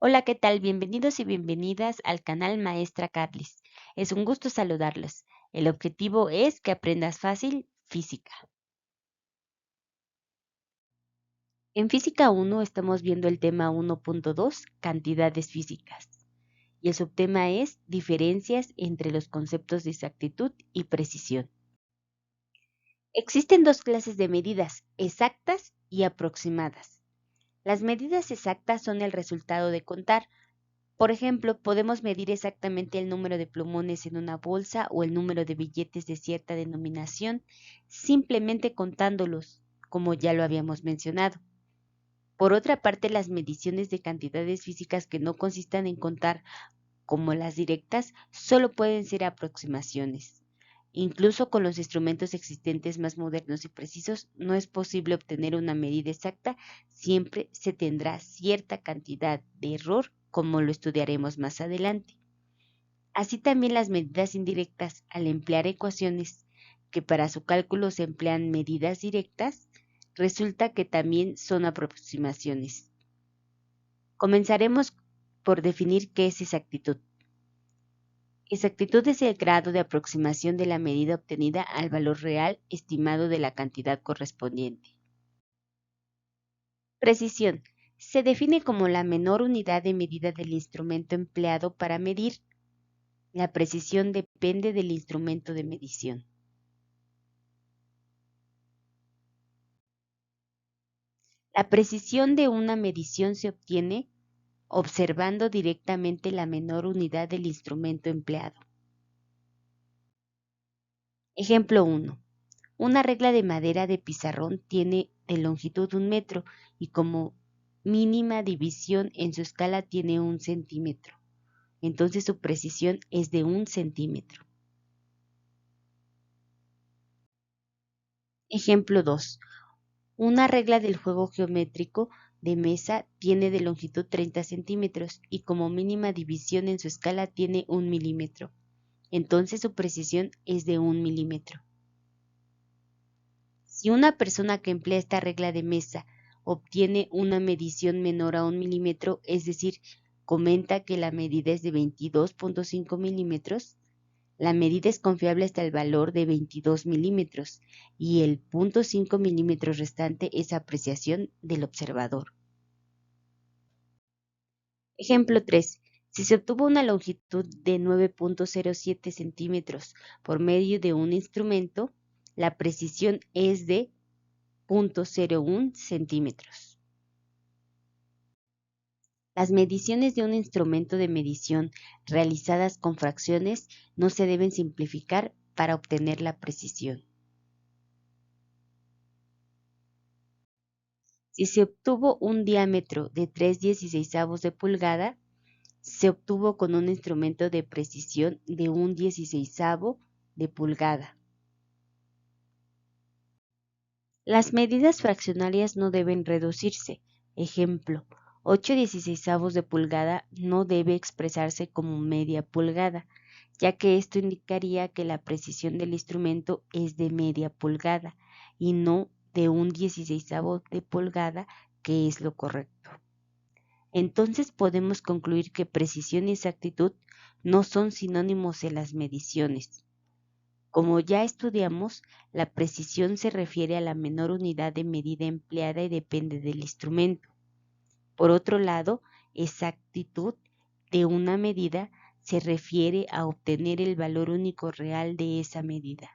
Hola, ¿qué tal? Bienvenidos y bienvenidas al canal Maestra Carlis. Es un gusto saludarlos. El objetivo es que aprendas fácil física. En Física 1 estamos viendo el tema 1.2, cantidades físicas, y el subtema es diferencias entre los conceptos de exactitud y precisión. Existen dos clases de medidas, exactas y aproximadas. Las medidas exactas son el resultado de contar. Por ejemplo, podemos medir exactamente el número de plumones en una bolsa o el número de billetes de cierta denominación simplemente contándolos, como ya lo habíamos mencionado. Por otra parte, las mediciones de cantidades físicas que no consistan en contar, como las directas, solo pueden ser aproximaciones. Incluso con los instrumentos existentes más modernos y precisos, no es posible obtener una medida exacta, siempre se tendrá cierta cantidad de error, como lo estudiaremos más adelante. Así también las medidas indirectas, al emplear ecuaciones que para su cálculo se emplean medidas directas, resulta que también son aproximaciones. Comenzaremos por definir qué es exactitud. Exactitud es el grado de aproximación de la medida obtenida al valor real estimado de la cantidad correspondiente. Precisión. Se define como la menor unidad de medida del instrumento empleado para medir. La precisión depende del instrumento de medición. La precisión de una medición se obtiene observando directamente la menor unidad del instrumento empleado. Ejemplo 1. Una regla de madera de pizarrón tiene de longitud 1 metro y como mínima división en su escala tiene 1 centímetro. Entonces su precisión es de 1 centímetro. Ejemplo 2. Una regla del juego geométrico de mesa tiene de longitud 30 centímetros y como mínima división en su escala tiene 1 milímetro. Entonces su precisión es de 1 milímetro. Si una persona que emplea esta regla de mesa obtiene una medición menor a 1 milímetro, es decir, comenta que la medida es de 22.5 milímetros, la medida es confiable hasta el valor de 22 milímetros y el 0.5 milímetros restante es apreciación del observador. Ejemplo 3. Si se obtuvo una longitud de 9.07 centímetros por medio de un instrumento, la precisión es de 0.01 centímetros. Las mediciones de un instrumento de medición realizadas con fracciones no se deben simplificar para obtener la precisión. Si se obtuvo un diámetro de 3/16 de pulgada, se obtuvo con un instrumento de precisión de 1/16 de pulgada. Las medidas fraccionarias no deben reducirse. Ejemplo, 8/16 de pulgada no debe expresarse como media pulgada, ya que esto indicaría que la precisión del instrumento es de media pulgada y no de 1/16 de pulgada, que es lo correcto. Entonces podemos concluir que precisión y exactitud no son sinónimos en las mediciones. Como ya estudiamos, la precisión se refiere a la menor unidad de medida empleada y depende del instrumento. Por otro lado, exactitud de una medida se refiere a obtener el valor único real de esa medida.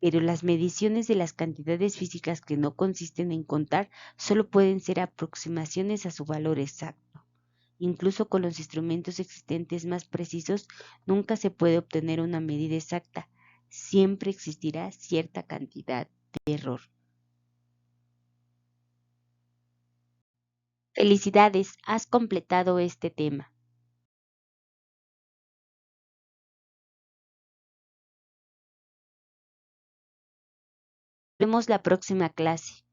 Pero las mediciones de las cantidades físicas que no consisten en contar solo pueden ser aproximaciones a su valor exacto. Incluso con los instrumentos existentes más precisos, nunca se puede obtener una medida exacta. Siempre existirá cierta cantidad de error. Felicidades, has completado este tema. Nos vemos la próxima clase.